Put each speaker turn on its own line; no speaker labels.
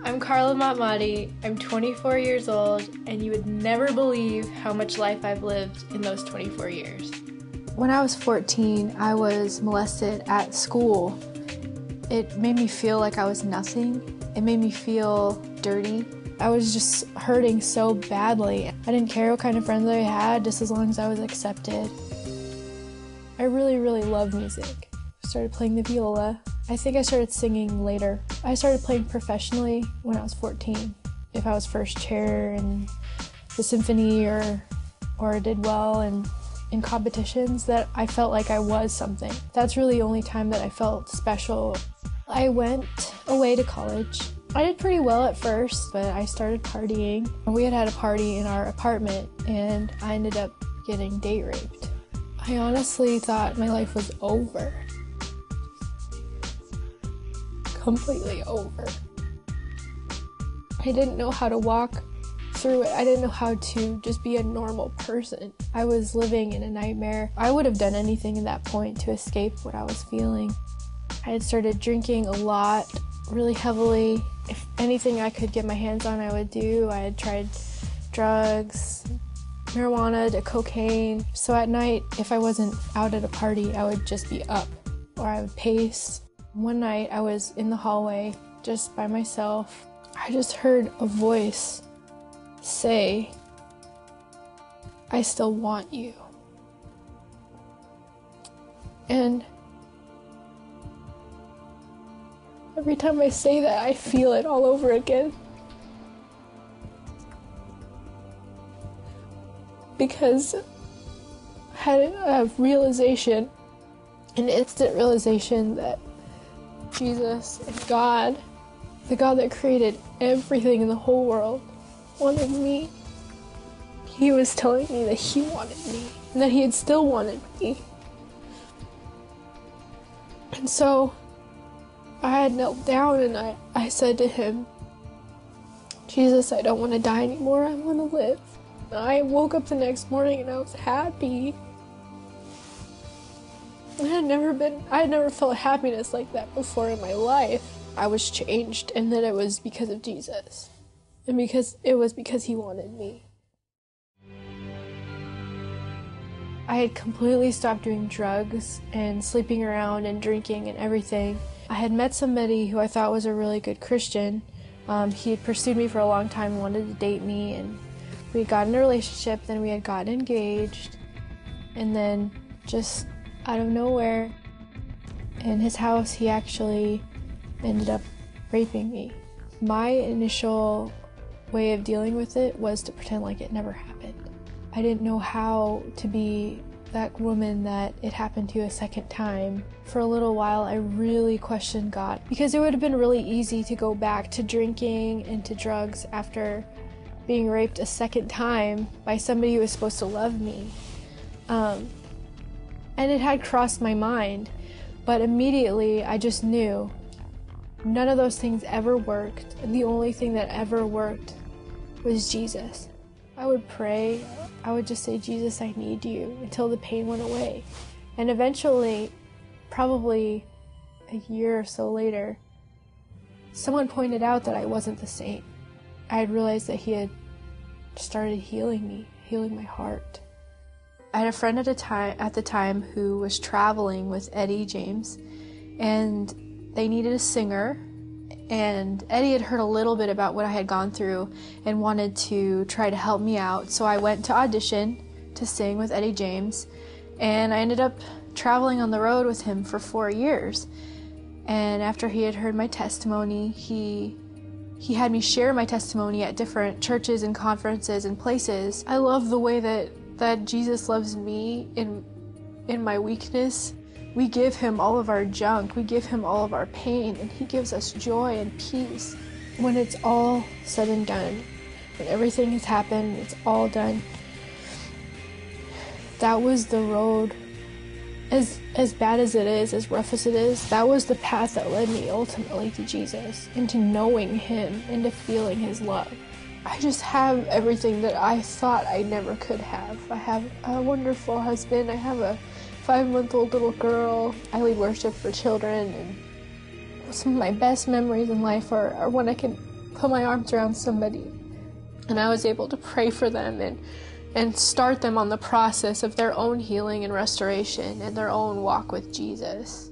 I'm Carla Matmati, I'm 24 years old, and you would never believe how much life I've lived in those 24 years. When I was 14, I was molested at school. It made me feel like I was nothing. It made me feel dirty. I was just hurting so badly. I didn't care what kind of friends I had, just as long as I was accepted. I really loved music. I started playing the viola. I think I started singing later. I started playing professionally when I was 14. If I was first chair in the symphony or did well in competitions, that I felt like I was something. That's really the only time that I felt special. I went away to college. I did pretty well at first, but I started partying. We had a party in our apartment, and I ended up getting date raped. I honestly thought my life was over. Completely over. I didn't know how to walk through it. I didn't know how to just be a normal person. I was living in a nightmare. I would have done anything at that point to escape what I was feeling. I had started drinking a lot, really heavily. If anything I could get my hands on, I would do. I had tried drugs, marijuana to cocaine. So at night, if I wasn't out at a party, I would just be up, or I would pace. One night I was in the hallway just by myself. I just heard a voice say, "I still want you." And every time I say that, I feel it all over again. Because I had a realization, an instant realization that Jesus and God, the God that created everything in the whole world, wanted me. He was telling me that he wanted me, and that he had still wanted me. And so I had knelt down and I said to him, "Jesus, I don't want to die anymore, I want to live." And I woke up the next morning and I was happy. I had never felt happiness like that before in my life. I was changed, and that it was because of Jesus. And it was because he wanted me. I had completely stopped doing drugs and sleeping around and drinking and everything. I had met somebody who I thought was a really good Christian. He had pursued me for a long time and wanted to date me, and we got in a relationship, then we had gotten engaged, and then just out of nowhere, in his house, he actually ended up raping me. My initial way of dealing with it was to pretend like it never happened. I didn't know how to be that woman that it happened to a second time. For a little while, I really questioned God, because it would have been really easy to go back to drinking and to drugs after being raped a second time by somebody who was supposed to love me. And it had crossed my mind, but immediately I just knew none of those things ever worked, and the only thing that ever worked was Jesus. I would pray, I would just say, "Jesus, I need you," until the pain went away. And eventually, probably a year or so later, someone pointed out that I wasn't the same. I had realized that he had started healing me, healing my heart. I had a friend at the time who was traveling with Eddie James, and they needed a singer, and Eddie had heard a little bit about what I had gone through and wanted to try to help me out. So I went to audition to sing with Eddie James, and I ended up traveling on the road with him for 4 years. And after he had heard my testimony, he had me share my testimony at different churches and conferences and places. I love the way that Jesus loves me in my weakness. We give him all of our junk, we give him all of our pain, and he gives us joy and peace. When it's all said and done, when everything has happened, it's all done, that was the road. As bad as it is, as rough as it is, that was the path that led me ultimately to Jesus, into knowing him, into feeling his love. I just have everything that I thought I never could have. I have a wonderful husband, I have a 5-month-old little girl, I lead worship for children, and some of my best memories in life are when I can put my arms around somebody, and I was able to pray for them and start them on the process of their own healing and restoration and their own walk with Jesus.